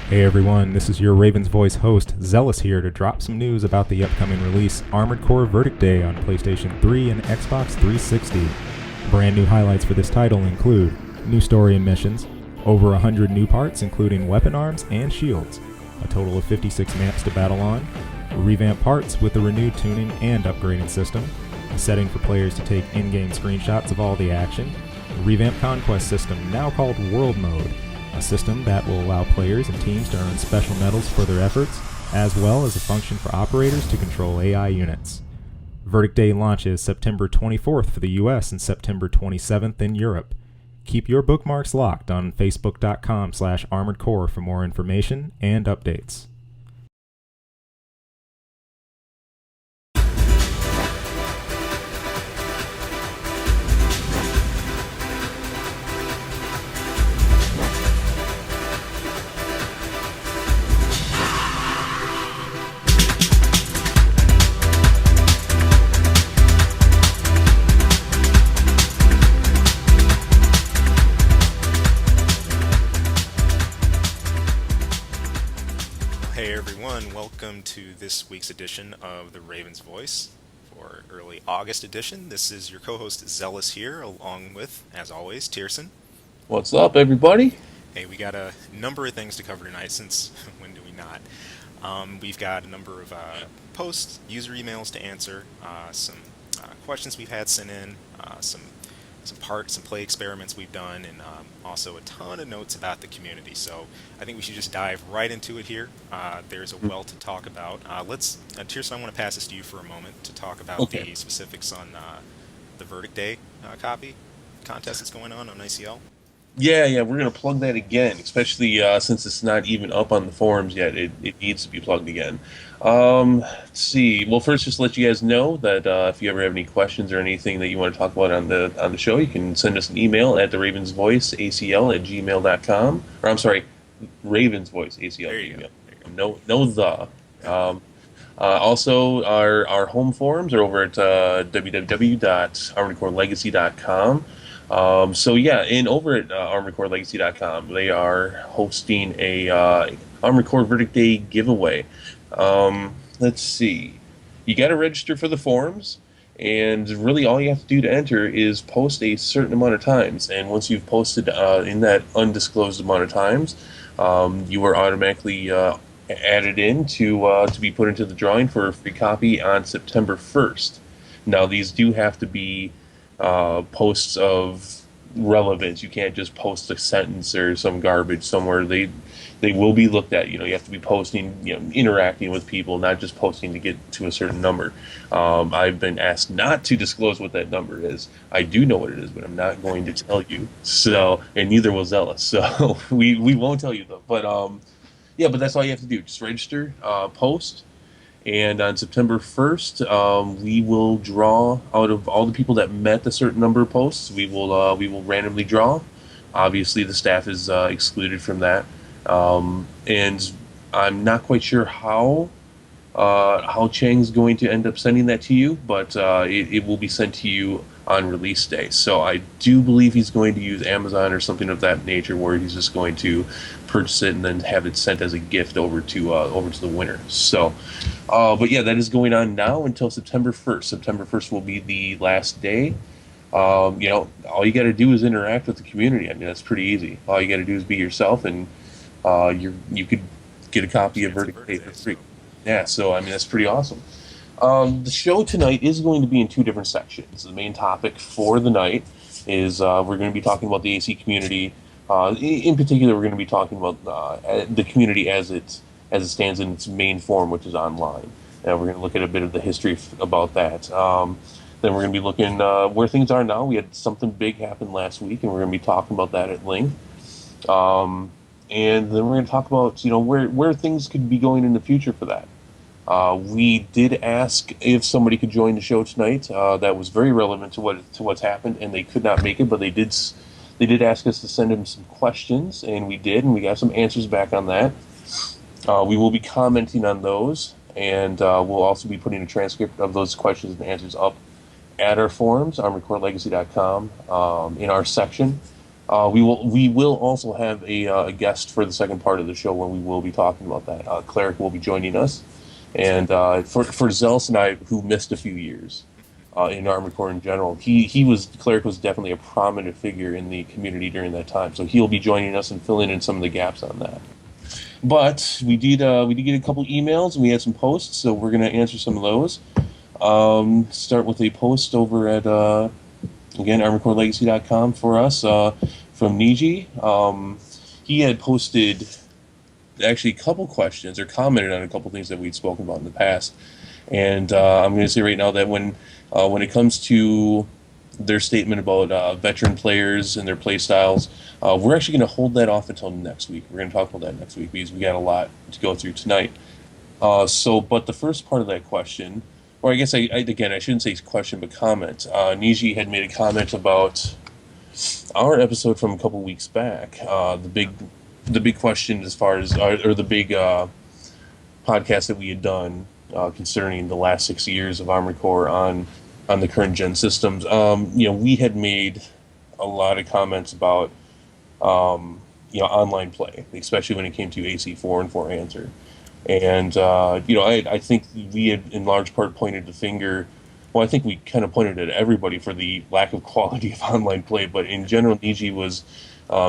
Hey everyone, this is your Ravens'Voice host, Zealous here to drop some news about the upcoming release, Armored Core Verdict Day on PlayStation 3 and Xbox 360. Brand new highlights for this title include new story and missions, over 100 new parts including weapon arms and shields, a total of 56 maps to battle on, revamped parts with a renewed tuning and upgrading system, a setting for players to take in-game screenshots of all the action, a revamped conquest system now called World Mode, a system that will allow players and teams to earn special medals for their efforts, as well as a function for operators to control AI units. Verdict Day launches September 24th for the US and September 27th in Europe. Keep your bookmarks locked on facebook.com/armoredcore for more information and updates. Hey everyone, welcome to this week's edition of the Ravens Voice for early August edition. This is your co-host Zealous here, along with, as always, Tierson. What's up, everybody? Hey, we got a number of things to cover tonight, since when do we not? We've got a number of posts, user emails to answer, some questions we've had sent in, some play experiments we've done, and also a ton of notes about the community. So I think we should just dive right into it here. There's a wealth to talk about. Tirsa, I want to pass this to you for a moment to talk about the specifics on the Verdict Day copy contest that's going on ACL. Yeah, we're going to plug that again, especially since it's not even up on the forums yet. It needs to be plugged again. Let's see. Well, first, just to let you guys know that if you ever have any questions or anything that you want to talk about on the show, you can send us an email at the RavensVoiceACL@gmail.com. Or I'm sorry, RavensVoiceACL. Also, our home forums are over at www.armoredcorelegacy.com. And over at ArmoredCoreLegacy.com, they are hosting a Armored Core Verdict Day giveaway. Let's see. You got to register for the forums, and really all you have to do to enter is post a certain amount of times. And once you've posted in that undisclosed amount of times, you are automatically added in to be put into the drawing for a free copy on September 1st. Now, these do have to be posts of relevance. You can't just post a sentence or some garbage somewhere. They will be looked at. You have to be posting, interacting with people, not just posting to get to a certain number. I've been asked not to disclose what that number is. I do know what it is, but I'm not going to tell you. So, and neither will Zealous. So we won't tell you though. But but that's all you have to do. Just register, post. And on September 1st, we will draw out of all the people that met a certain number of posts. We will randomly draw. Obviously, the staff is excluded from that, and I'm not quite sure how Chang's going to end up sending that to you, but it will be sent to you on release day. So I do believe he's going to use Amazon or something of that nature, where he's just going to purchase it and then have it sent as a gift over to the winner. So, but yeah, that is going on now until September 1st. September 1st will be the last day. All you got to do is interact with the community. I mean, that's pretty easy. All you got to do is be yourself, and you could get a copy of Verdict Day for free. Yeah, so I mean, that's pretty awesome. The show tonight is going to be in two different sections. The main topic for the night is we're going to be talking about the AC community. In particular, we're going to be talking about the community as it stands in its main form, which is online. And we're going to look at a bit of the history about that. Then we're going to be looking where things are now. We had something big happen last week, and we're going to be talking about that at length. And then we're going to talk about where things could be going in the future for that. We did ask if somebody could join the show tonight. That was very relevant to what's happened, and they could not make it, but they did ask us to send them some questions, and we did, and we got some answers back on that. We will be commenting on those, and we'll also be putting a transcript of those questions and answers up at our forums, armoredcorelegacy.com, in our section. We will also have a guest for the second part of the show when we will be talking about that. Cleric will be joining us, and for Zealous and I, who missed a few years in Armored Core in general, Cleric was definitely a prominent figure in the community during that time. So he'll be joining us and filling in some of the gaps on that. But we did get a couple emails and we had some posts, so we're going to answer some of those. Start with a post over at again ArmoredCoreLegacy.com for us from Niji. He had posted actually a couple questions or commented on a couple things that we'd spoken about in the past, and I'm going to say right now that when it comes to their statement about veteran players and their play styles, we're actually going to hold that off until next week. We're going to talk about that next week because we got a lot to go through tonight. But the first part of that question, or I guess I shouldn't say question, but comment. Niji had made a comment about our episode from a couple weeks back. The big question as far as, or the big podcast that we had done concerning the last 6 years of Armored Core on the current gen systems. We had made a lot of comments about online play, especially when it came to AC4 and 4 Answer. And, I think we had in large part pointed the finger. Well, I think we kind of pointed at everybody for the lack of quality of online play. But in general, Niji was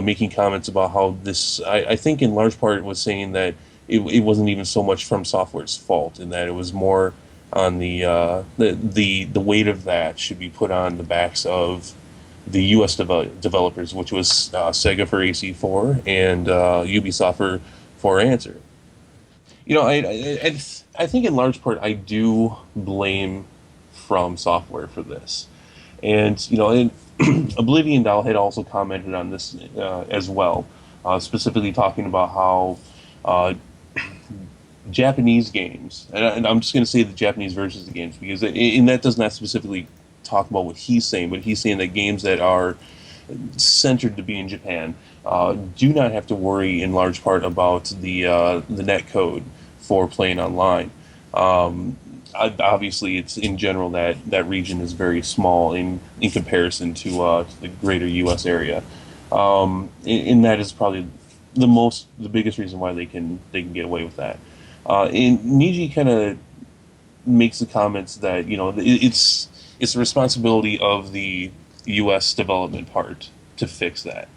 making comments about how this, I think in large part was saying that it wasn't even so much FROMSOFTWARE's fault, and that it was more on the weight of that should be put on the backs of the U.S. developers, which was Sega for AC4 and Ubisoft for 4 Answer. I think in large part I do blame FROMSOFTWARE for this, and Oblivion Doll had also commented on this as well, specifically talking about how Japanese games, and I'm just going to say the Japanese versions of games because and that does not specifically talk about what he's saying, but he's saying that games that are centered to be in Japan do not have to worry in large part about the net code for playing online. Obviously, it's in general that region is very small in comparison to the greater U.S. area, and that is probably the biggest reason why they can get away with that. And Niji kind of makes the comments that it's the responsibility of the U.S. development part to fix that.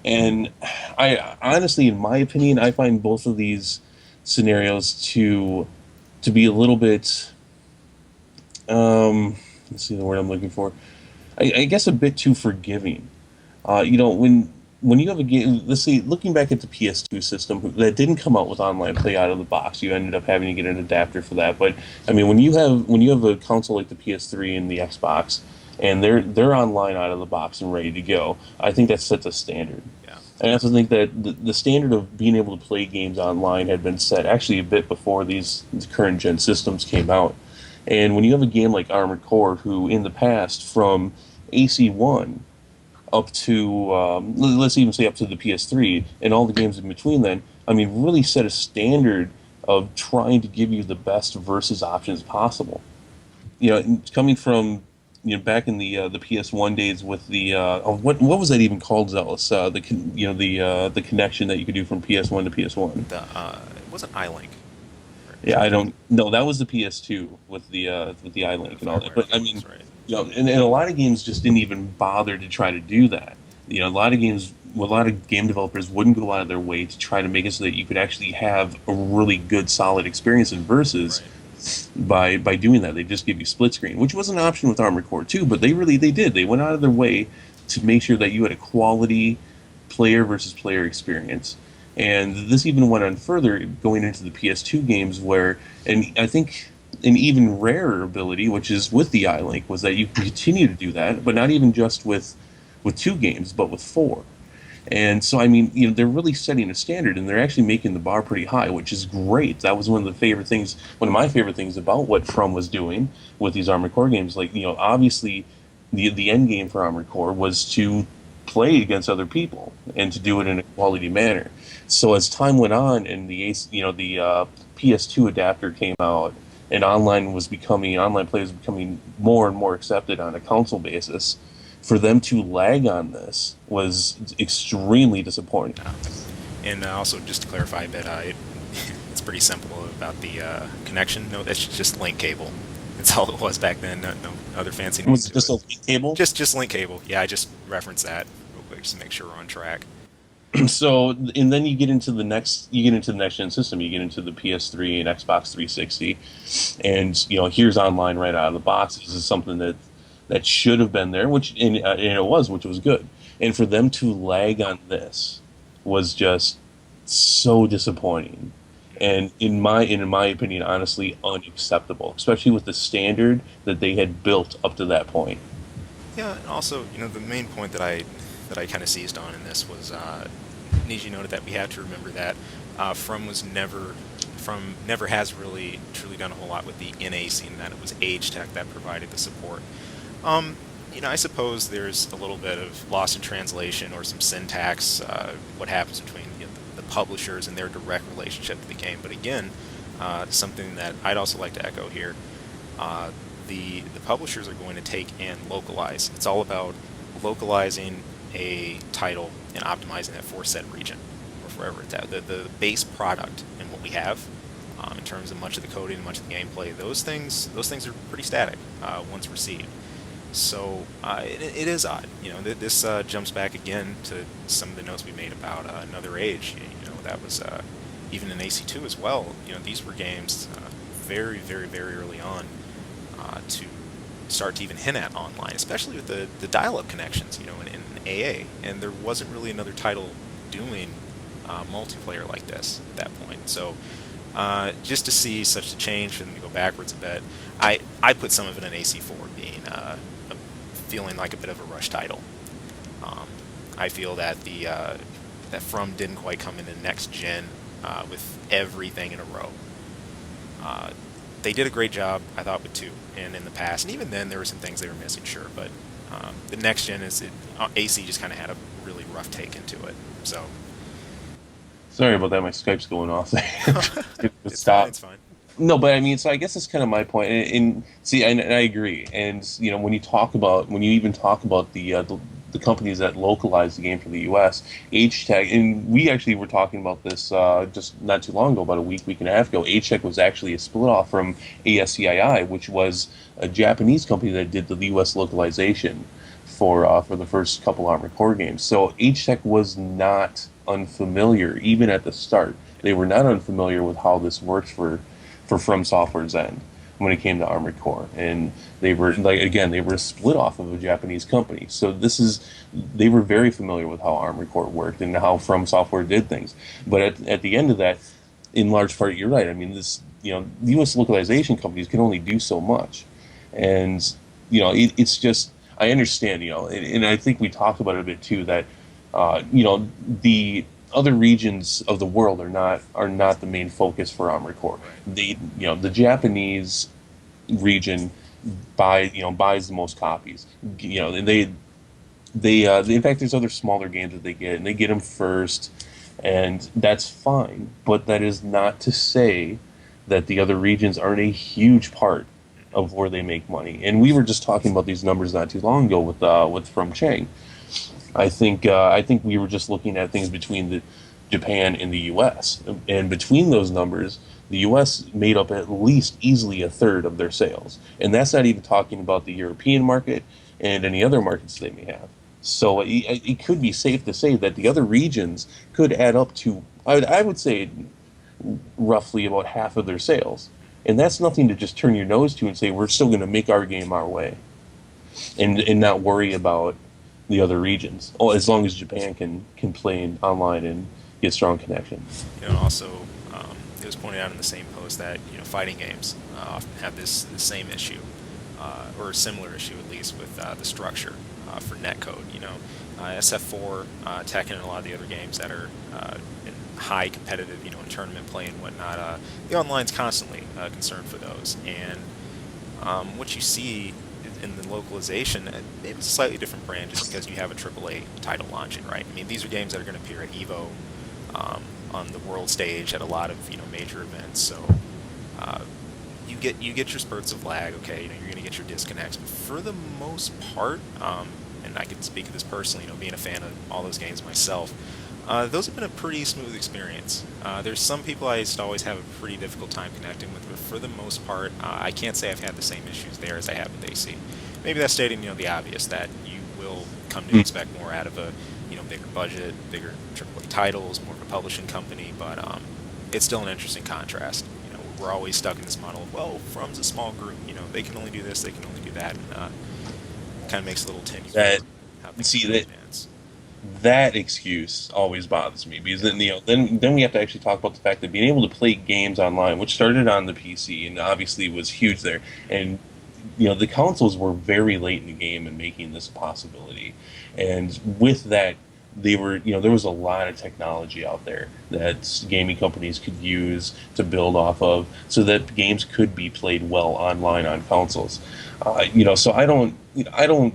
And I honestly, in my opinion, I find both of these scenarios to be a little bit, let's see the word I'm looking for, I guess a bit too forgiving. When you have a game, let's say, looking back at the PS2 system that didn't come out with online play out of the box, you ended up having to get an adapter for that. But I mean, when you have a console like the PS3 and the Xbox, and they're online out of the box and ready to go, I think that sets a standard. Yeah. I also think that the standard of being able to play games online had been set actually a bit before these current gen systems came out. And when you have a game like Armored Core, who in the past from AC1 up to let's even say up to the PS3 and all the games in between, then really set a standard of trying to give you the best versus options possible. Coming from back in the PS1 days with the what was that even called, Zealous? The connection that you could do from PS1 to PS1. It wasn't iLink. Yeah, I don't know. That was the PS2 with the iLink and all that. But Right. And a lot of games just didn't even bother to try to do that. A lot of game developers wouldn't go out of their way to try to make it so that you could actually have a really good, solid experience in Versus. Right. By doing that. They just give you split screen, which was an option with Armored Core 2, but they did. They went out of their way to make sure that you had a quality player versus player experience. And this even went on further going into the PS2 games where, and I think an even rarer ability, which is with the iLink, was that you can continue to do that, but not even just with 2 games, but with 4. And so, they're really setting a standard, and they're actually making the bar pretty high, which is great. That was one of my favorite things about what From was doing with these Armored Core games. Like, obviously, the end game for Armored Core was to play against other people and to do it in a quality manner. So as time went on, and the PS2 adapter came out, and online play was becoming more and more accepted on a console basis, for them to lag on this was extremely disappointing. And also, just to clarify a bit, it's pretty simple about the connection. No, that's just link cable. That's all it was back then. No other fancy name Was it to just a it. link cable? Just link cable. Yeah, I just referenced that real quick just to make sure we're on track. So, and then you get into the next gen system. You get into the PS3 and Xbox 360, and here's online right out of the box. This is something that should have been there, and it was, which was good. And for them to lag on this was just so disappointing, and in my opinion, honestly, unacceptable, especially with the standard that they had built up to that point. Yeah, and also, the main point that I kind of seized on in this was Niji noted that we have to remember that From never has really truly done a whole lot with the NA scene. That it was Age Tech that provided the support. I suppose there's a little bit of loss in translation or some syntax, what happens between the publishers and their direct relationship to the game. But again, something that I'd also like to echo here, the publishers are going to take and localize. It's all about localizing a title and optimizing that for said region or wherever it's at. The base product and what we have in terms of much of the coding and much of the gameplay, those things are pretty static once received. So it is odd. This jumps back again to some of the notes we made about Another Age. That was even in AC2 as well. These were games very, very, very early on to start to even hint at online, especially with the dial-up connections, in AA. And there wasn't really another title doing multiplayer like this at that point. So just to see such a change for them to go backwards a bit, I put some of it in AC4 being feeling like a bit of a rush title. I feel that that From didn't quite come into next gen with everything in a row. They did a great job, I thought, with 2 and in the past, and even then there were some things they were missing, sure, but the next gen AC just kind of had a really rough take into it. So Sorry about that. My Skype's going off. it's fine. It's fine. No, but I mean, so I guess that's kind of my point. And see, and I agree. And when you even talk about the companies that localize the game for the U.S., H-Tech, and we actually were talking about this just not too long ago, about a week and a half ago. H-Tech was actually a split off from ASCII, which was a Japanese company that did the U.S. localization for the first couple Armored Core games. So H-Tech was not unfamiliar, even at the start. They were not unfamiliar with how this works for From Software's end when it came to Armored Core, and they were a split off of a Japanese company. So they were very familiar with how Armored Core worked and how From Software did things. But at the end of that, in large part, you're right. I mean, U.S. localization companies can only do so much, and it's just, I understand, and I think we talked about it a bit too, that the other regions of the world are not the main focus for Armored Core. The Japanese region buys the most copies. And they in fact, there's other smaller games that they get, and they get them first, and that's fine. But that is not to say that the other regions aren't a huge part of where they make money. And we were just talking about these numbers not too long ago with From Chang. I think we were just looking at things between Japan and the U.S. And between those numbers, the U.S. made up at least easily a third of their sales. And that's not even talking about the European market and any other markets they may have. So it could be safe to say that the other regions could add up to, I would say, roughly about half of their sales. And that's nothing to just turn your nose to and say, we're still going to make our game our way and not worry about the other regions. Oh, as long as Japan can play online and get strong connections. Also, it was pointed out in the same post that fighting games often have this same issue, or a similar issue at least, with the structure for netcode. SF4, Tekken, and a lot of the other games that are in high competitive, in tournament play and whatnot. The online's constantly concerned for those, and what you see in the localization, maybe it's a slightly different brand just because you have a AAA title launching, right? I mean, these are games that are going to appear at EVO, on the world stage, at a lot of major events. So you get your spurts of lag. Okay, you're going to get your disconnects, but for the most part, and I can speak of this personally, being a fan of all those games myself, those have been a pretty smooth experience. There's some people I used to always have a pretty difficult time connecting with, but for the most part, I can't say I've had the same issues there as I have with AC. Maybe that's stating, the obvious, that you will come to expect more out of a, bigger budget, bigger AAA titles, more of a publishing company, but it's still an interesting contrast. We're always stuck in this model of, well, From's a small group, they can only do this, they can only do that, and kind of makes a little tinny. That excuse always bothers me, because then we have to actually talk about the fact that being able to play games online, which started on the PC and obviously was huge there, and the consoles were very late in the game in making this a possibility, and with that, there was a lot of technology out there that gaming companies could use to build off of, so that games could be played well online on consoles. So I don't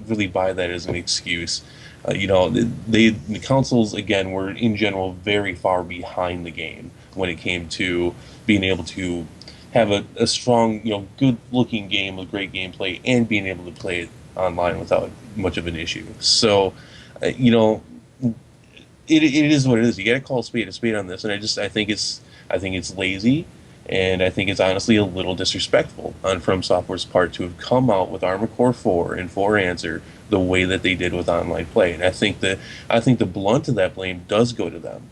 really buy that as an excuse. The consoles, again, were in general very far behind the game when it came to being able to have a strong, good-looking game with great gameplay and being able to play it online without much of an issue. So, it is what it is. You got to call a spade on this, and I think it's lazy, and I think it's honestly a little disrespectful on From Software's part to have come out with Armored Core 4 and 4 Answer the way that they did with online play, and I think the blunt of that blame does go to them.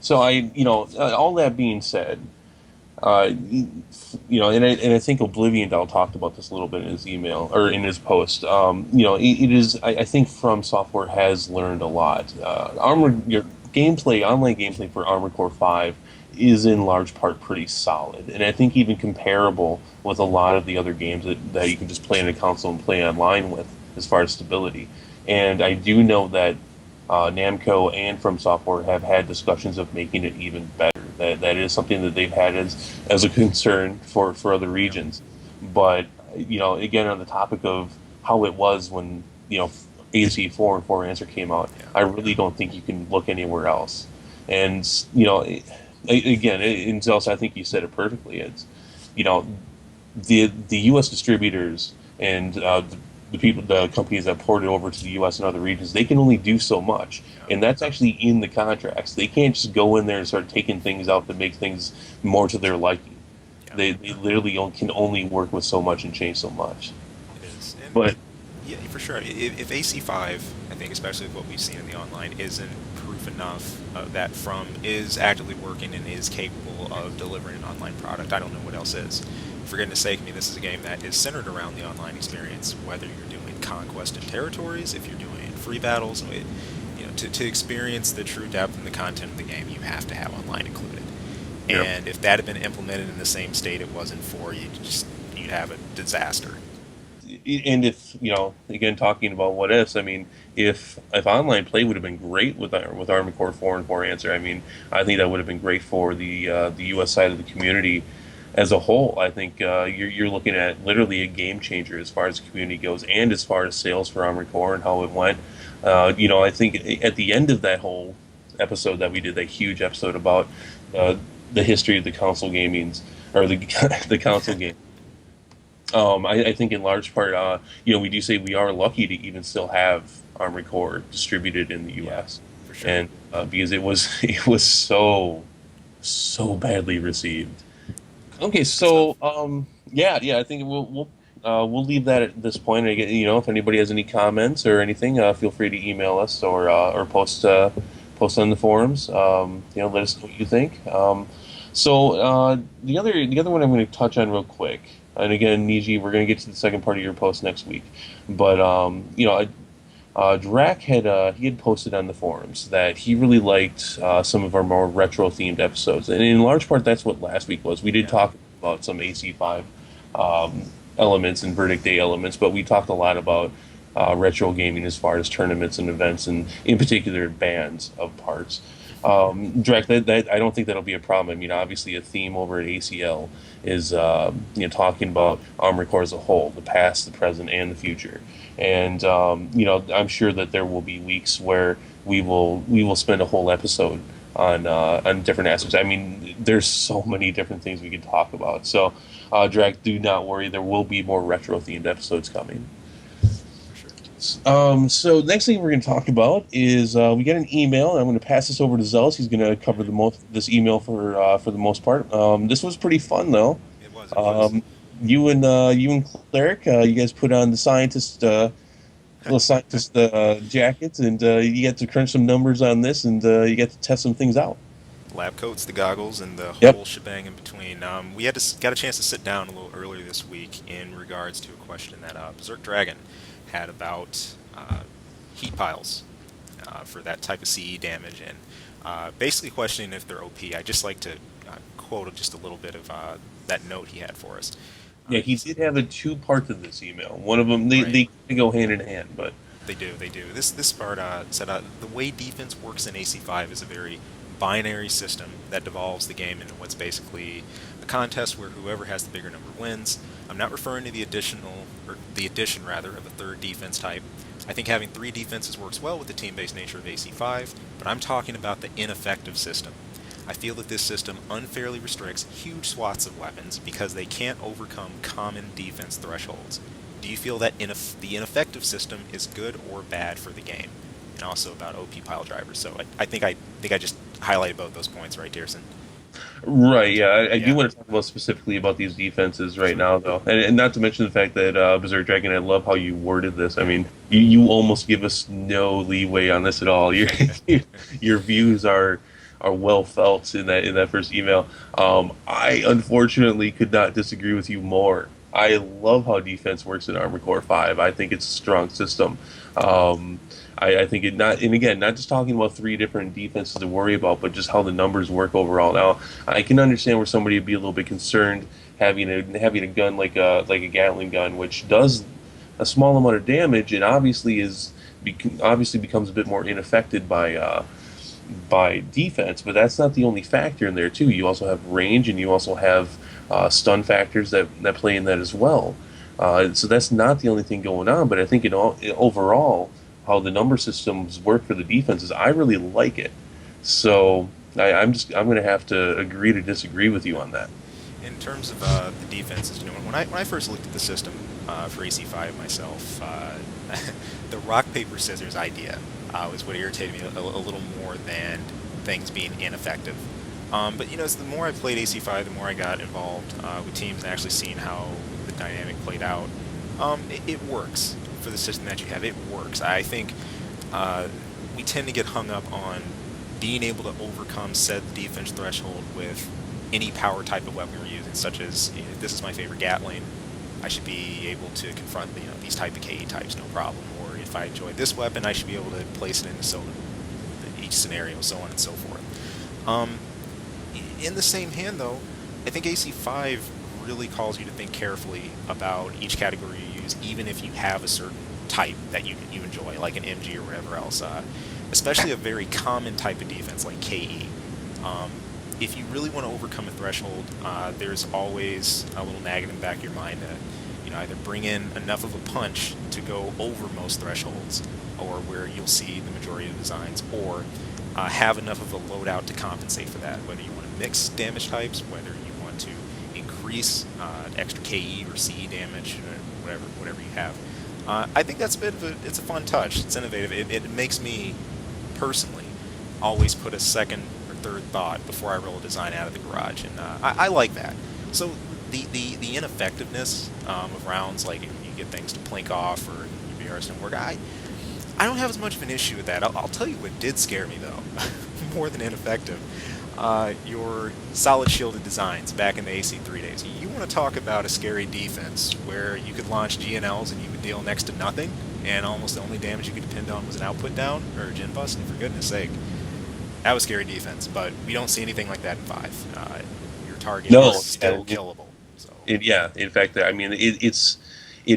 So all that being said, and I think Oblivion Doll talked about this a little bit in his email or in his post. It is. I think From Software has learned a lot. Online gameplay for Armored Core 5 is in large part pretty solid, and I think even comparable with a lot of the other games that you can just play on a console and play online with, as far as stability. And I do know that Namco and From Software have had discussions of making it even better. That is something that they've had as a concern for other regions. But again, on the topic of how it was when AC4 and 4 Answer came out, I really don't think you can look anywhere else. And again, and Zelos, I think you said it perfectly. It's the U.S. distributors and the companies that port it over to the U.S. and other regions, they can only do so much, and that's actually in the contracts. They can't just go in there and start taking things out that make things more to their liking. They literally can only work with so much and change so much. It is. And but yeah, for sure. If AC5, I think, especially with what we've seen in the online, isn't proof enough that From is actively working and is capable of delivering an online product, I don't know what else is. For goodness sake, this is a game that is centered around the online experience, whether you're doing conquest of territories, if you're doing free battles. To experience the true depth and the content of the game, you have to have online included. Yep. And if that had been implemented in the same state it was in 4, you'd have a disaster. And if again, talking about what ifs, if online play would have been great with Armored Core 4 and 4 Answer, I think that would have been great for the U.S. side of the community as a whole. I think you're looking at literally a game changer as far as the community goes, and as far as sales for Armored Core and how it went. I think at the end of that whole episode that we did, that huge episode about the history of the console gamings, or the console game, I think in large part, we do say we are lucky to even still have Armored Core distributed in the U.S. For sure. And because it was so badly received. Okay, so I think we'll leave that at this point. If anybody has any comments or anything, feel free to email us or post on the forums. Let us know what you think. So the other one I'm going to touch on real quick, and again, Niji, we're going to get to the second part of your post next week. But Drac had posted on the forums that he really liked some of our more retro themed episodes, and in large part that's what last week was. We did talk about some AC5 elements and Verdict Day elements, but we talked a lot about retro gaming as far as tournaments and events, and in particular bands of parts. Drac, that I don't think that'll be a problem. Obviously a theme over at ACL is talking about Armored Core as a whole, the past, the present, and the future. And I'm sure that there will be weeks where we will spend a whole episode on different aspects. There's so many different things we can talk about. So, Drac, do not worry. There will be more retro themed episodes coming. For sure. So next thing we're going to talk about is we get an email. And I'm going to pass this over to Zealous. He's going to cover this email for the most part. This was pretty fun though. It was. It was. Um, you and Cleric, you guys put on the little scientist jackets, and you get to crunch some numbers on this, and you get to test some things out. Lab coats, the goggles, and the Yep. whole shebang in between. We got a chance to sit down a little earlier this week in regards to a question that Berserk Dragon had about heat piles for that type of CE damage, and basically questioning if they're OP. I just like to quote just a little bit of that note he had for us. Yeah, he did have two parts of this email. One of them Right. they go hand in hand, but They do, they do. This part said the way defense works in AC5 is a very binary system that devolves the game into what's basically a contest where whoever has the bigger number wins. I'm not referring to the addition rather of a third defense type. I think having three defenses works well with the team-based nature of AC5, but I'm talking about the ineffective system. I feel that this system unfairly restricts huge swaths of weapons because they can't overcome common defense thresholds. Do you feel that the ineffective system is good or bad for the game? And also about OP pile drivers. So I think I just highlighted both those points, right, Dearson? right, yeah, I do Yeah. want to talk about specifically about these defenses right now, though, and not to mention the fact that Berserk Dragon, I love how you worded this. I mean, you almost give us no leeway on this at all. Your views are well felt in that first email. I unfortunately could not disagree with you more. I love how defense works in Armored Core 5. I think it's a strong system. I think it not, and again, not just talking about three different defenses to worry about, but just how the numbers work overall. Now, I can understand where somebody would be a little bit concerned having a gun like a Gatling gun, which does a small amount of damage, and obviously becomes a bit more ineffective by defense. But that's not the only factor in there too. You also have range, and you also have stun factors that play in that as well. So that's not the only thing going on. But I think overall, how the number systems work for the defenses, I really like it. So I'm going to have to agree to disagree with you on that. In terms of the defenses, when I first looked at the system for AC5 myself, the rock paper scissors idea was what irritated me a little more than things being ineffective. But as the more I played AC5, the more I got involved with teams and actually seeing how the dynamic played out. It works for the system that you have. It works. I think we tend to get hung up on being able to overcome said defense threshold with any power type of weapon we're using, such as if this is my favorite Gatling, I should be able to confront these type of KE types no problem. Or if I enjoy this weapon, I should be able to place it into each scenario, so on and so forth. In the same hand, though, I think AC5 really calls you to think carefully about each category you use, even if you have a certain type that you enjoy, like an MG or whatever else. Especially a very common type of defense like KE. If you really want to overcome a threshold, there's always a little nagging in the back of your mind to either bring in enough of a punch to go over most thresholds, or where you'll see the majority of the designs, or have enough of a loadout to compensate for that, whether you want to mix damage types, whether you want to increase extra KE or CE damage, whatever you have. I think that's it's a fun touch. It's innovative. It makes me personally always put a second or third thought before I roll a design out of the garage, and I like that. So the ineffectiveness of rounds, like if you get things to plink off or your BRs don't work, I don't have as much of an issue with that. I'll tell you what did scare me though, more than ineffective. Your solid shielded designs back in the AC3 days. You want to talk about a scary defense where you could launch GNLs and you would deal next to nothing, and almost the only damage you could depend on was an output down or a gen bust, and for goodness sake, that was scary defense. But we don't see anything like that in 5. Your target No, is still killable. So yeah. In fact, I mean, it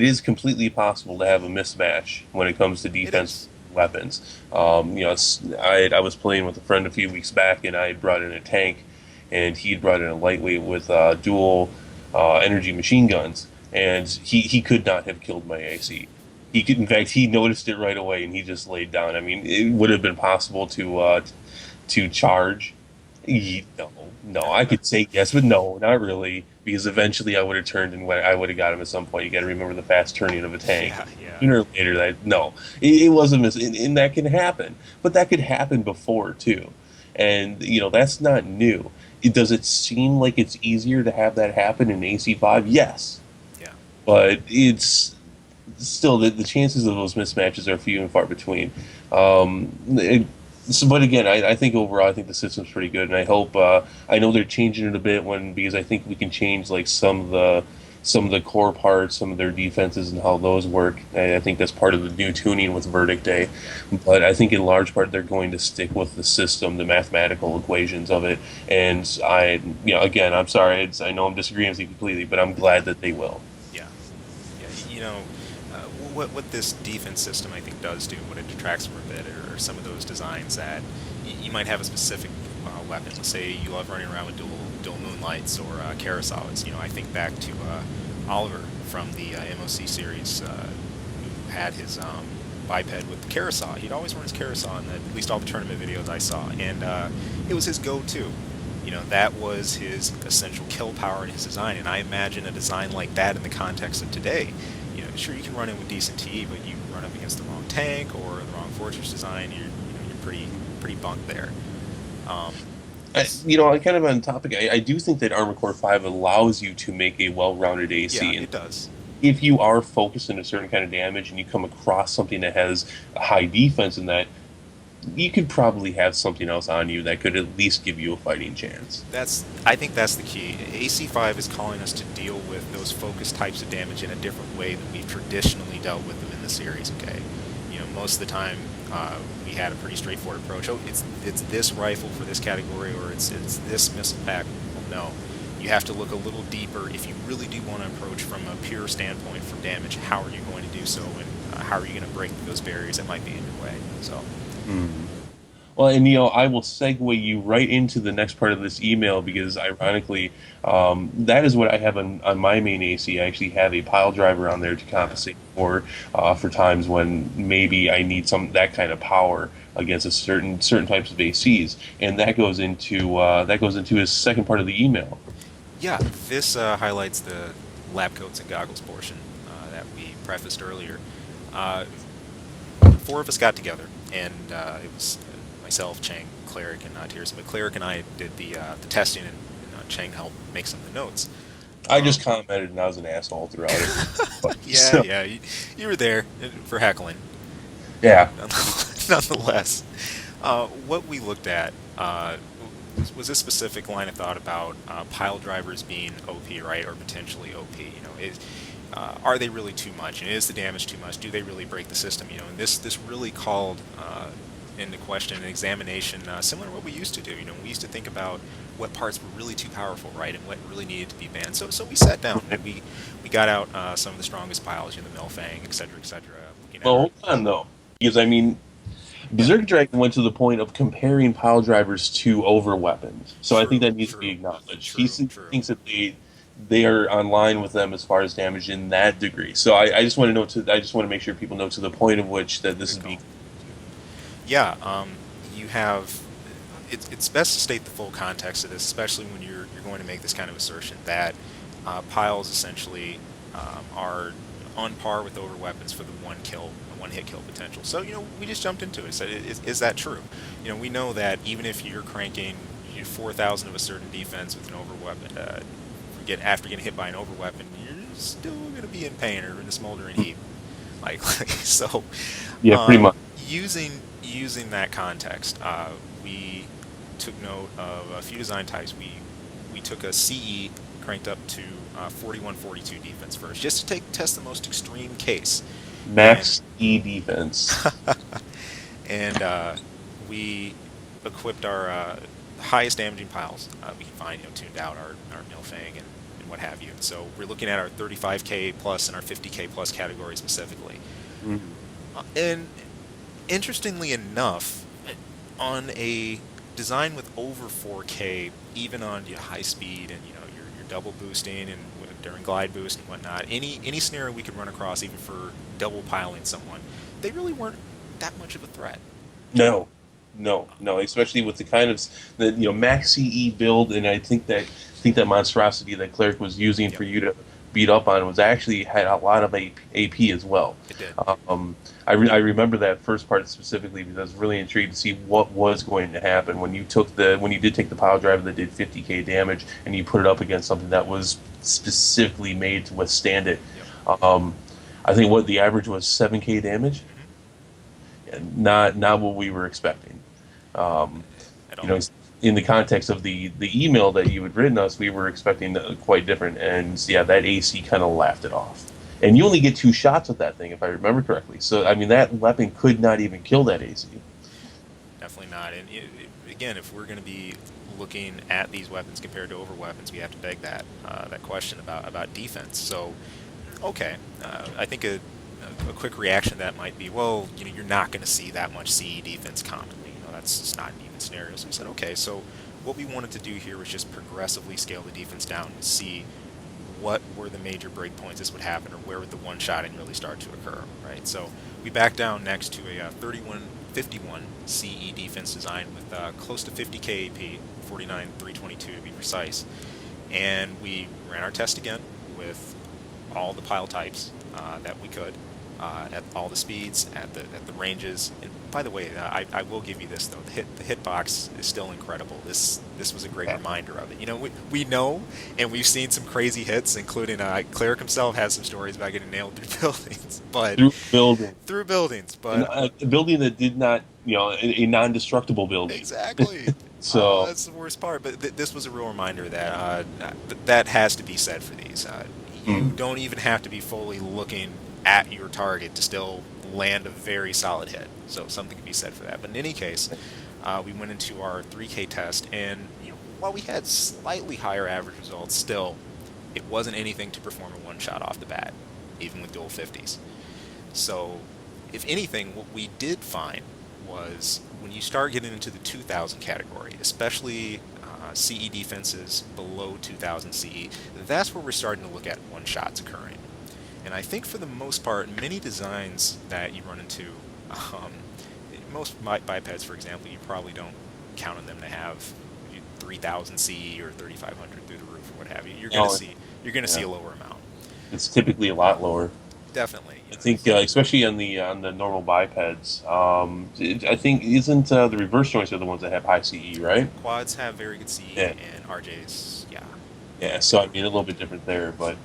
is completely possible to have a mismatch when it comes to defense weapons. I was playing with a friend a few weeks back, and I had brought in a tank, and he'd brought in a lightweight with dual energy machine guns, and he could not have killed my AC. He could, in fact, he noticed it right away, and he just laid down. I mean, it would have been possible to charge No, no. I could say yes, but no, not really. Because eventually I would have turned and I would have got him at some point. You got to remember the fast turning of a tank. Yeah, yeah. Sooner or later, that no, it was a miss, and that can happen. But that could happen before too, and that's not new. Does it seem like it's easier to have that happen in AC5? Yes, Yeah. but it's still the chances of those mismatches are few and far between. But again, I think overall, I think the system's pretty good, and I hope. I know they're changing it a bit because I think we can change like some of the core parts, some of their defenses, and how those work. I think that's part of the new tuning with Verdict Day. But I think in large part they're going to stick with the system, the mathematical equations of it. And again, I'm sorry, I know I'm disagreeing with you completely, but I'm glad that they will. Yeah. Yeah. What this defense system I think does do, what it detracts from a bit, are some of those designs that you might have a specific weapon. Let's say you love running around with dual moonlights or carousels. I think back to Oliver from the MOC series, who had his biped with the carousel. He'd always run his carousel in at least all the tournament videos I saw, and it was his go-to. That was his essential kill power in his design, and I imagine a design like that in the context of today. Sure, you can run in with decent TE, but you run up against the wrong tank or the wrong fortress design, you're pretty bunked there. I kind of on topic. I do think that Armored Core 5 allows you to make a well-rounded AC. Yeah, And it does. if you are focused on a certain kind of damage and you come across something that has a high defense in that, you could probably have something else on you that could at least give you a fighting chance. I think that's the key. AC5 is calling us to deal with those focused types of damage in a different way than we've traditionally dealt with them in the series. Okay, most of the time we had a pretty straightforward approach. Oh, it's this rifle for this category, or it's this missile pack. Well, no, you have to look a little deeper if you really do want to approach from a pure standpoint from damage. How are you going to do so, and how are you going to break those barriers that might be in your way? So. Well, and I will segue you right into the next part of this email because, ironically, that is what I have on my main AC. I actually have a pile driver on there to compensate for times when maybe I need that kind of power against a certain types of ACs, and that goes into his second part of the email. Yeah, this highlights the lab coats and goggles portion that we prefaced earlier. 4 of us got together, and it was myself, Chang, Cleric, and Tears. But Cleric and I did the testing, and Chang helped make some of the notes. I just commented, and I was an asshole throughout it. But, yeah, you were there for heckling. Yeah. Nonetheless, what we looked at was a specific line of thought about pile drivers being OP, right, or potentially OP. Are they really too much? And is the damage too much? Do they really break the system? And this really called into question an examination similar to what we used to do. We used to think about what parts were really too powerful, right, and what really needed to be banned. So we sat down and we got out some of the strongest piles, the Milfang, et cetera, et cetera. Well, hold on though, because Berserk Dragon went to the point of comparing pile drivers to over weapons. So I think that needs to be acknowledged. He thinks that they are on line with them as far as damage in that degree. So I just want to make sure people know to the point of which that this is being. Yeah, you have. It's best to state the full context of this, especially when you're going to make this kind of assertion that piles essentially are on par with over weapons for the one hit kill potential. So we just jumped into it. Said, is that true? We know that even if you're cranking 4,000 of a certain defense with an over weapon, after getting hit by an over weapon, you're still going to be in pain or in a smoldering heap. So. Yeah, pretty much. Using that context, we took note of a few design types. We took a CE cranked up to 41-42 defense first, just to test the most extreme case. Max E defense. And we equipped our highest damaging piles we can find, tuned out our Milfang and what have you. So we're looking at our 35K plus and our 50K plus category specifically. Mm-hmm. And interestingly enough, on a design with over 4K, even on high speed and you're double boosting and during glide boost and whatnot, any scenario we could run across, even for double piling someone, they really weren't that much of a threat. No. No, especially with the kind of max CE build, and I think that monstrosity that Cleric was using Yep, for you to beat up on was actually had a lot of AP as well. it did. I remember that first part specifically because I was really intrigued to see what was going to happen when you did take the pile driver that did 50k damage and you put it up against something that was specifically made to withstand it. Yep. Um, I think what the average was 7k damage, Hmm. and not what we were expecting. Um, At you all. know, in the context of the email that you had written us, we were expecting quite different, and yeah, that AC kind of laughed it off. And you only get 2 shots with that thing, if I remember correctly. So I mean, that weapon could not even kill that AC. Definitely not. And again, if we're going to be looking at these weapons compared to over weapons, we have to beg that question about defense. So, okay, I think a quick reaction to that might be, well, you're not going to see that much CE defense commonly. That's just not an even scenario. So we said, okay, so what we wanted to do here was just progressively scale the defense down to see what were the major breakpoints this would happen, or where would the one-shotting really start to occur, right? So we back down next to a 3151 CE defense design with close to 50k AP, 49,322 to be precise, and we ran our test again with all the pile types that we could, at all the speeds, at the ranges. And by the way, I will give you this though: the hitbox is still incredible. This was a great reminder of it. We know, and we've seen some crazy hits, including Cleric himself has some stories about getting nailed through buildings, but Through building, through buildings, and but a building that did not, a non-destructible building. exactly. So That's the worst part. But this was a real reminder that that has to be said for these. You mm, don't even have to be fully looking at your target to still land a very solid hit. So something can be said for that. But in any case, we went into our 3K test, and while we had slightly higher average results, still it wasn't anything to perform a one shot off the bat, even with dual 50s. So, if anything, what we did find was when you start getting into the 2000 category, especially CE defenses below 2000 CE, that's where we're starting to look at one shots occurring. And I think for the most part, many designs that you run into, um, most bipeds, for example, you probably don't count on them to have 3000 CE or 3500 through the roof or what have you. no, You're going to see yeah, a lower amount. it's typically a lot lower. Definitely. I think, especially on the normal bipeds. I think isn't the reverse joints are the ones that have high CE, right? Quads have very good CE, Yeah, and RJs, yeah. yeah. So I mean, a little bit different there, but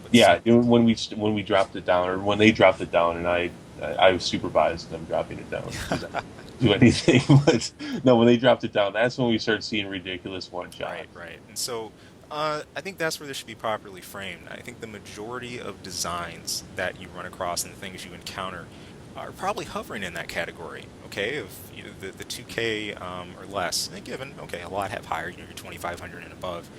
But yeah, when we dropped it down, or when they dropped it down, and I supervised them dropping it down. 'Cause I didn't do anything, but no, when they dropped it down, that's when we started seeing ridiculous one right, shots. right. And so I think that's where this should be properly framed. I think the majority of designs that you run across and the things you encounter are probably hovering in that category, okay, of the 2K or less. And given, okay, a lot have higher, your 2500 and above,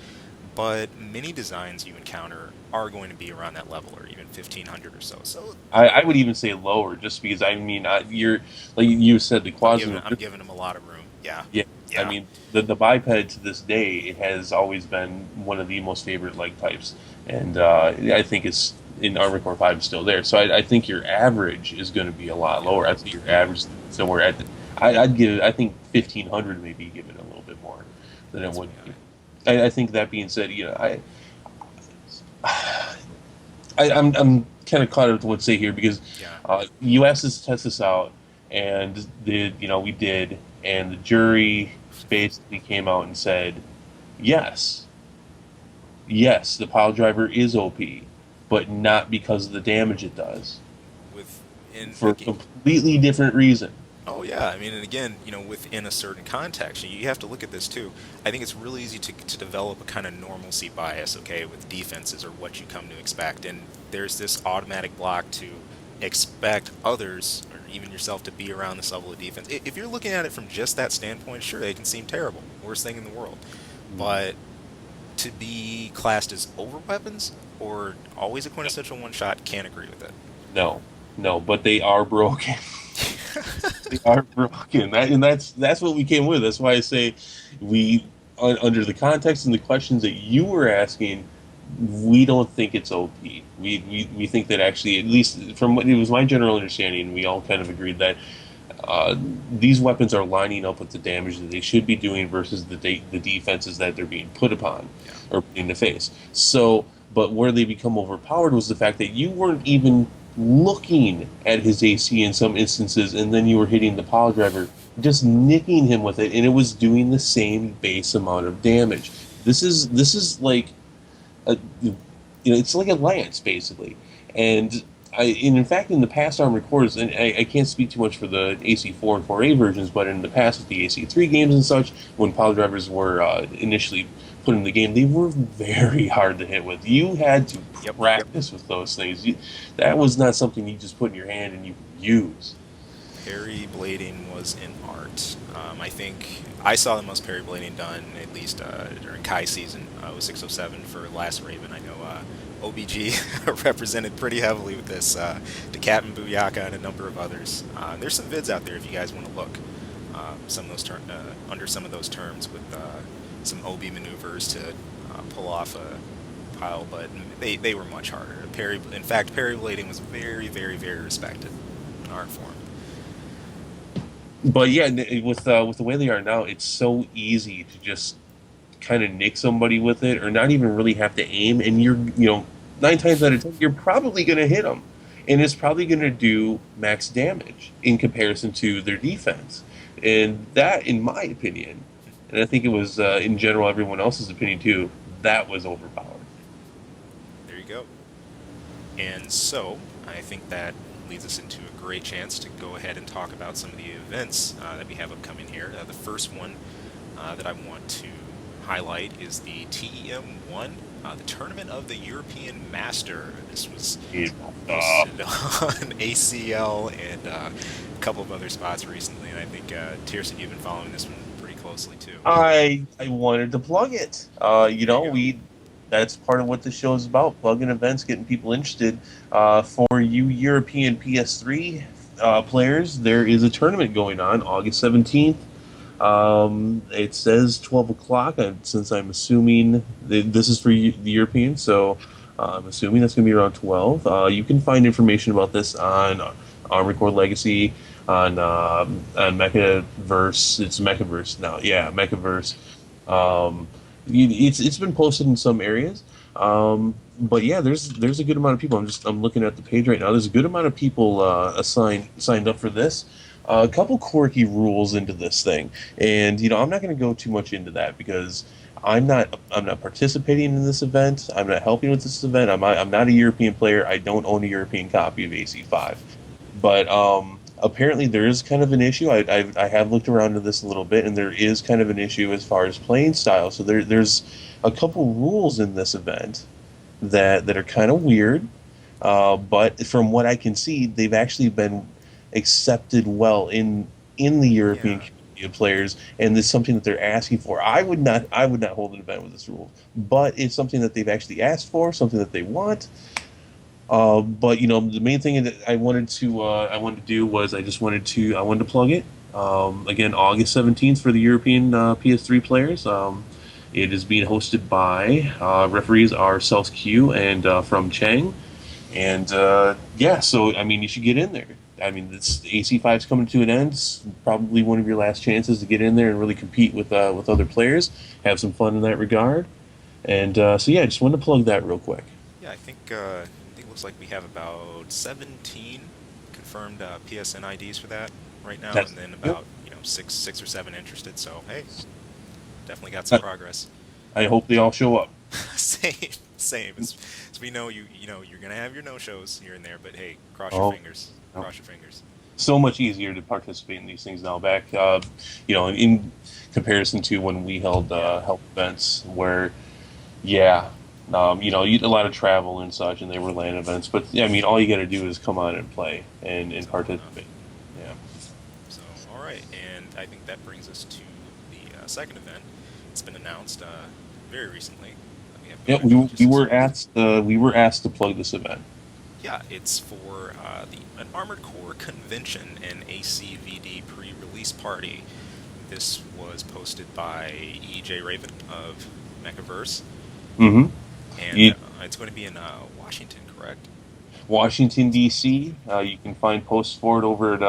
but many designs you encounter are going to be around that level or even 1500 or so. So I would even say lower, just because I mean, you're like you said, the quads. I'm giving them a lot of room. Yeah, Yeah, I yeah. mean the biped to this day, it has always been one of the most favorite leg types, and I think it's in Armored Core 5 is still there. So I think your average is going to be a lot lower. I think your average is somewhere at I'd give it, I think 1500 maybe give it a little bit more than it That's would. pretty high. I think that being said, I'm kind of caught up to what to say here because Yeah. you asked us to test this out, and we did, and the jury basically came out and said, yes, yes, the pile driver is OP, but not because of the damage it does, With in for a completely different reason. Oh yeah, I mean, and again, within a certain context, you have to look at this too. I think it's really easy to develop a kind of normalcy bias, okay, with defenses or what you come to expect, and there's this automatic block to expect others or even yourself to be around this level of defense. If you're looking at it from just that standpoint, sure, they can seem terrible, worst thing in the world, but to be classed as over weapons or always a quintessential one shot, can't agree with it. No, no, but they are broken. They are broken, and that's what we came with. That's why I say under the context and the questions that you were asking, we don't think it's OP. We think that actually, at least from what it was my general understanding, we all kind of agreed that these weapons are lining up with the damage that they should be doing versus the defenses that they're being put upon Yeah. or put in the face. So, but where they become overpowered was the fact that you weren't even looking at his AC in some instances, and then you were hitting the power driver, just nicking him with it, and it was doing the same base amount of damage. This is like it's like a lance basically, and in fact, in the past Armored Cores, and I can't speak too much for the AC4 and 4A versions, but in the past with the AC3 games and such, when power drivers were initially put in the game, they were very hard to hit with. You had to practice with those things. That was not something you just put in your hand and you could use. Parry blading was an art. I think I saw the most parry blading done, at least during Kai season 0607 for Last Raven. I know OBG represented pretty heavily with this, to Captain Booyaka and a number of others. There's some vids out there if you guys want to look. Some of those under some of those terms with some OB maneuvers to pull off a pile, but they were much harder. In fact, parry blading was very, very, very respected in art form. But yeah, with the way they are now, it's so easy to just kind of nick somebody with it, or not even really have to aim, and you're 9 times out of 10 you're probably going to hit them, and it's probably going to do max damage in comparison to their defense, and that, in my opinion, and I think it was in general everyone else's opinion too, that was overpowered. There you go. And so I think that leads us into a great chance to go ahead and talk about some of the events that we have upcoming here. The first one that I want to highlight is the TEM1, the Tournament of the European Master. This was posted on ACL and a couple of other spots recently, and I think Tierson, you've been following this one pretty closely too. I wanted to plug it. That's part of what the show is about, plugging events, getting people interested. For you European PS3 players, there is a tournament going on August 17th. It says 12 o'clock, since I'm assuming this is for the Europeans, so I'm assuming that's going to be around 12. You can find information about this on Armored Core Legacy, on Mechaverse. It's Mechaverse now. Yeah, Mechaverse. It's been posted in some areas, but yeah, there's a good amount of people. I'm looking at the page right now. There's a good amount of people signed up for this. A couple quirky rules into this thing, and I'm not going to go too much into that because I'm not participating in this event. I'm not helping with this event. I'm not a European player. I don't own a European copy of AC5, but apparently there is kind of an issue. I have looked around into this a little bit, and there is kind of an issue as far as playing style. So there's a couple rules in this event that are kind of weird, but from what I can see, they've actually been accepted well in the European community of players, and it's something that they're asking for. I would not hold an event with this rule, but it's something that they've actually asked for, something that they want. But the main thing that I wanted to do was I wanted to plug it. Again, August 17th for the European PS3 players. It is being hosted by referees are Self Q and from Chang, and so you should get in there. This AC5's coming to an end. It's probably one of your last chances to get in there and really compete with other players, have some fun in that regard, and I just wanted to plug that real quick. Yeah, I think it looks like we have about 17 confirmed PSN IDs for that right now, and then about six or seven interested. So hey, definitely got some progress. I hope they all show up. Same. As we know, you're gonna have your no-shows here and there, but hey, cross your fingers. Cross your fingers. So much easier to participate in these things now. Back, in comparison to when we held events, where, you a lot of travel and such, and they were LAN events. But all you got to do is come on and play and participate. Yeah. So, all right, and I think that brings us to the second event. It's been announced very recently. We were asked to plug this event. Yeah, it's for an Armored Core convention and ACVD pre-release party. This was posted by EJ Raven of Mechaverse. Mm-hmm. And it's going to be in Washington, correct? Washington, D.C. You can find posts for it over at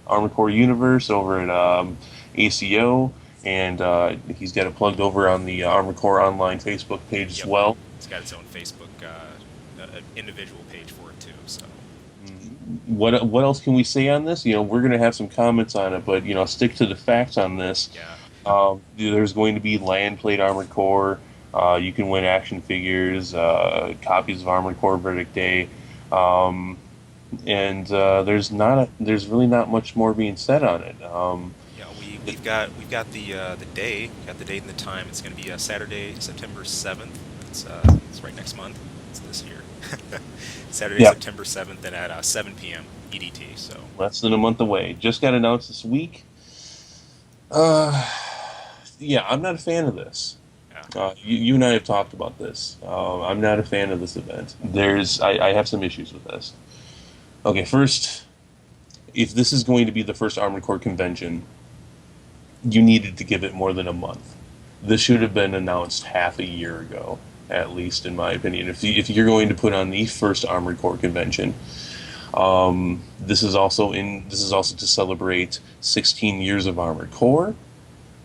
Armored Core Universe, over at ACO, and he's got it plugged over on the Armored Core Online Facebook page as Yep. well. It's got its own Facebook individual page for it too. So What else can we say on this? We're going to have some comments on it, but stick to the facts on this. yeah, There's going to be land plate Armored Core. You can win action figures, copies of Armored Core Verdict Day, and there's really not much more being said on it. yeah. We've got the day, got the date and the time. It's going to be Saturday, September 7th. It's right next month. It's this year. Saturday, Yeah. September 7th, and at 7 p.m. EDT. So Less than a month away. Just got announced this week. Yeah, I'm not a fan of this. yeah, You and I have talked about this. I'm not a fan of this event. I have some issues with this. Okay, first, if this is going to be the first Armored Core convention, you needed to give it more than a month. This should have been announced half a year ago, at least in my opinion. If you're going to put on the first Armored Core convention, this is also to celebrate 16 years of Armored Core.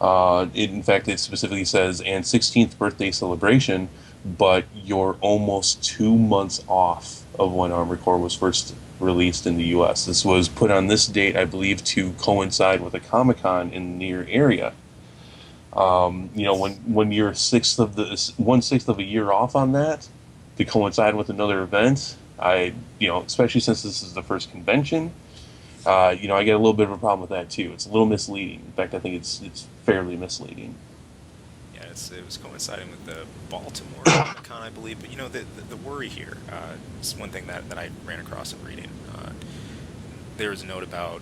In fact, it specifically says, and 16th birthday celebration, but you're almost 2 months off of when Armored Core was first released in the U.S. This was put on this date, I believe, to coincide with a Comic-Con in the near area. When you're 1/6 of a year off on that, to coincide with another event, especially since this is the first convention, I get a little bit of a problem with that too. It's a little misleading. In fact, I think it's fairly misleading. yeah. It was coinciding with the Baltimore Comic-Con, I believe. But the worry here is one thing that I ran across in reading. There was a note about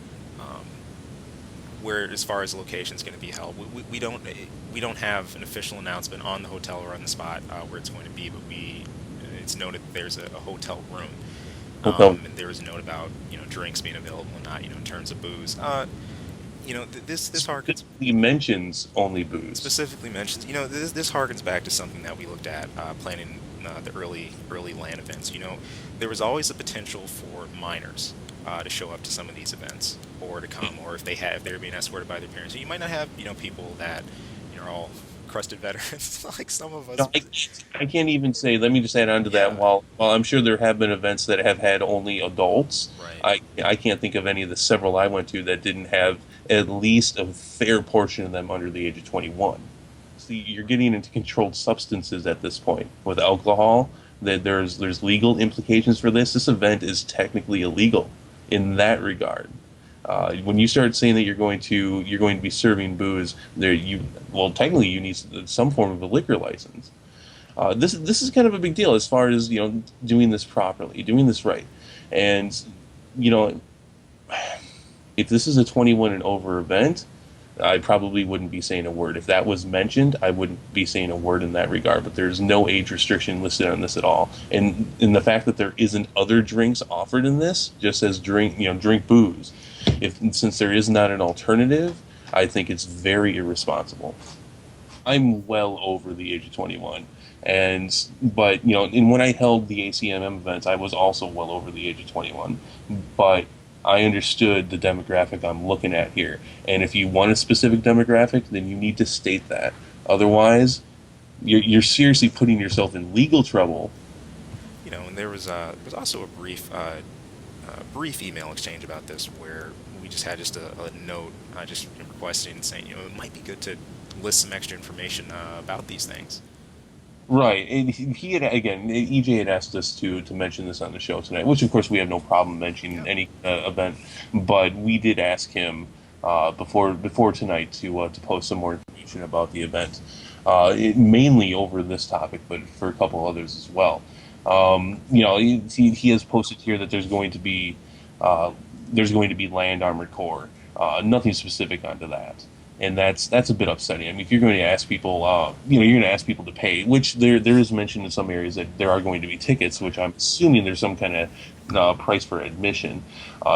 where, as far as the location is going to be held, we don't have an official announcement on the hotel or on the spot where it's going to be, but it's noted that there's a hotel room. And there was a note about drinks being available and not in terms of booze. This harkens He mentions only booze. specifically mentions this harkens back to something that we looked at planning the early LAN events. There was always a potential for minors to show up to some of these events or to come, or if they're being escorted by their parents. So you might not have people that are all crusted veterans like some of us. No, I can't even say. Let me just add on to that. Yeah. While I'm sure there have been events that have had only adults, Right. I can't think of any of the several I went to that didn't have at least a fair portion of them under the age of 21. See, you're getting into controlled substances at this point with alcohol. That there's legal implications for this. This event is technically illegal in that regard. When you start saying that you're going to be serving booze, technically you need some form of a liquor license. This is kind of a big deal as far as doing this properly, doing this right, and if this is a 21 and over event, I probably wouldn't be saying a word. If that was mentioned, I wouldn't be saying a word in that regard. But there's no age restriction listed on this at all, and in the fact that there isn't other drinks offered in this, just says drink booze. Since there is not an alternative, I think it's very irresponsible. I'm well over the age of 21, but when I held the ACMM events, I was also well over the age of 21, but I understood the demographic I'm looking at here, and if you want a specific demographic, then you need to state that. Otherwise, you're seriously putting yourself in legal trouble. And there was also a brief email exchange about this where we just had a note just requesting and saying it might be good to list some extra information about these things. Right. And he had, again, EJ had asked us to mention this on the show tonight, which of course we have no problem mentioning any event, but we did ask him before tonight to post some more information about the event, mainly over this topic, but for a couple others as well. He has posted here that there's going to be land Armored Core, nothing specific onto that. And that's a bit upsetting. I mean, if you're going to ask people, you're going to ask people to pay, which there is mention in some areas that there are going to be tickets, which I'm assuming there's some kind of price for admission.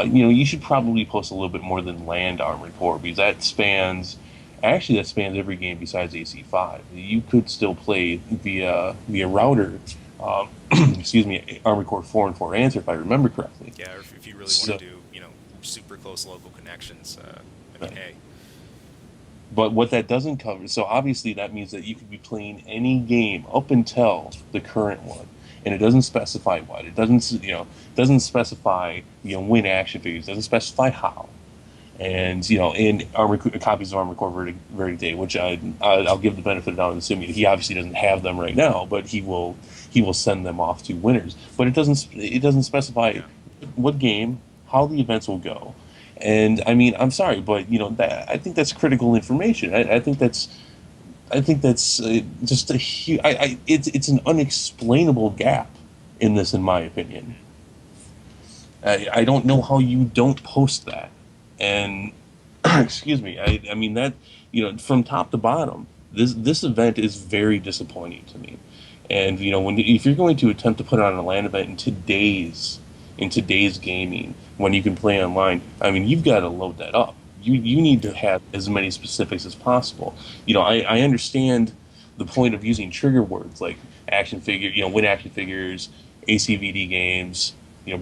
You should probably post a little bit more than land Armored Core, because that spans every game besides AC5. You could still play via router excuse me, Armored Core 4 and 4 answer, if I remember correctly. Yeah, or if you really want So, to do, super close local connections, I mean, right. hey, But what that doesn't cover, so obviously that means that you could be playing any game up until the current one, and it doesn't specify what. It doesn't specify when action figures. It doesn't specify how. And in copies of Armored Core Verdict Day, which I'll give the benefit of the doubt, assuming he obviously doesn't have them right now, but he will send them off to winners. But it doesn't specify yeah, what game, how the events will go. And I mean, I'm sorry, but I think that's critical information. I think that's just a huge. It's an unexplainable gap in this, in my opinion. I don't know how you don't post that. And excuse me, I mean that from top to bottom, this event is very disappointing to me. And if you're going to attempt to put on a LAN event in today's gaming, when you can play online, I mean, you've got to load that up. You need to have as many specifics as possible. I understand the point of using trigger words like action figure, win action figures, ACVD games,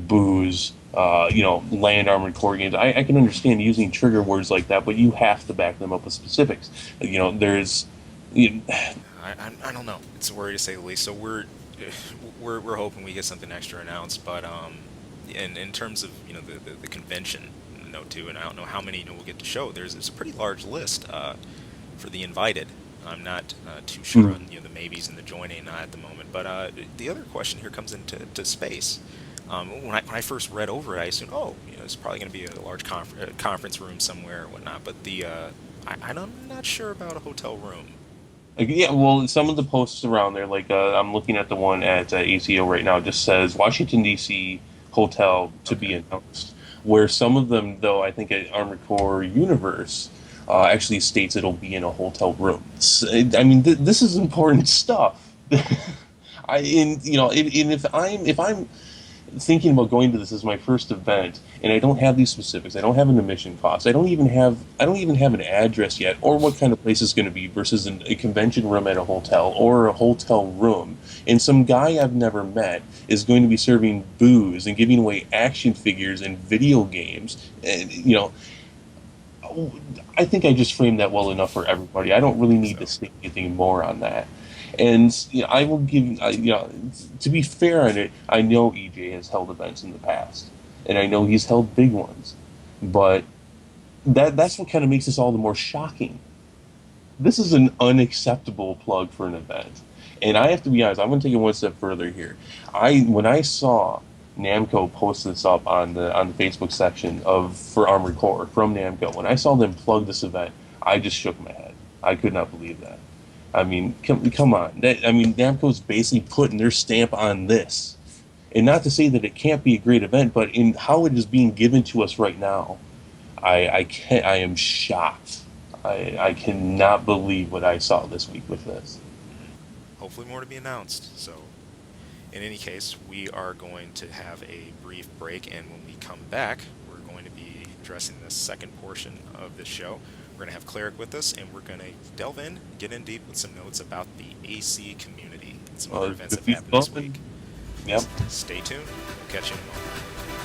booze, land Armored Core games. I can understand using trigger words like that, but you have to back them up with specifics. There's, I don't know. It's a worry to say the least. So we're hoping we get something extra announced, but in terms of the convention note too, and I don't know how many we'll get to show. There's a pretty large list for the invited. I'm not too sure on the maybes and the joining at the moment, but the other question here comes into space. When I first read over it, I assumed, it's probably going to be a large conference room somewhere or whatnot. But I'm not sure about a hotel room. yeah, well, some of the posts around there, like I'm looking at the one at ACO right now, just says Washington D.C. hotel to be Okay. announced. Where some of them, though, I think at Armored Core Universe actually states it'll be in a hotel room. I mean, this is important stuff. If I'm thinking about going to this as my first event, and I don't have these specifics, I don't have an admission cost, I don't even have an address yet, or what kind of place it's going to be versus a convention room at a hotel or a hotel room, and some guy I've never met is going to be serving booze and giving away action figures and video games, and I think I just framed that well enough for everybody. I don't really need to say anything more on that. And I will give to be fair on it, I know EJ has held events in the past, and I know he's held big ones, but that's what kind of makes this all the more shocking. This is an unacceptable plug for an event, and I have to be honest. I'm going to take it one step further here. When I saw Namco post this up on the Facebook section for Armored Core from Namco, when I saw them plug this event, I just shook my head. I could not believe that. I mean, come on. Namco's basically putting their stamp on this. And not to say that it can't be a great event, but in how it is being given to us right now, I am shocked. I cannot believe what I saw this week with this. Hopefully more to be announced. So in any case, we are going to have a brief break, and when we come back, we're going to be addressing the second portion of this show. We're going to have Cleric with us, and we're going to delve in, get in deep with some notes about the AC community and some other events that have happened this week. Yep. Stay tuned. We'll catch you in a moment.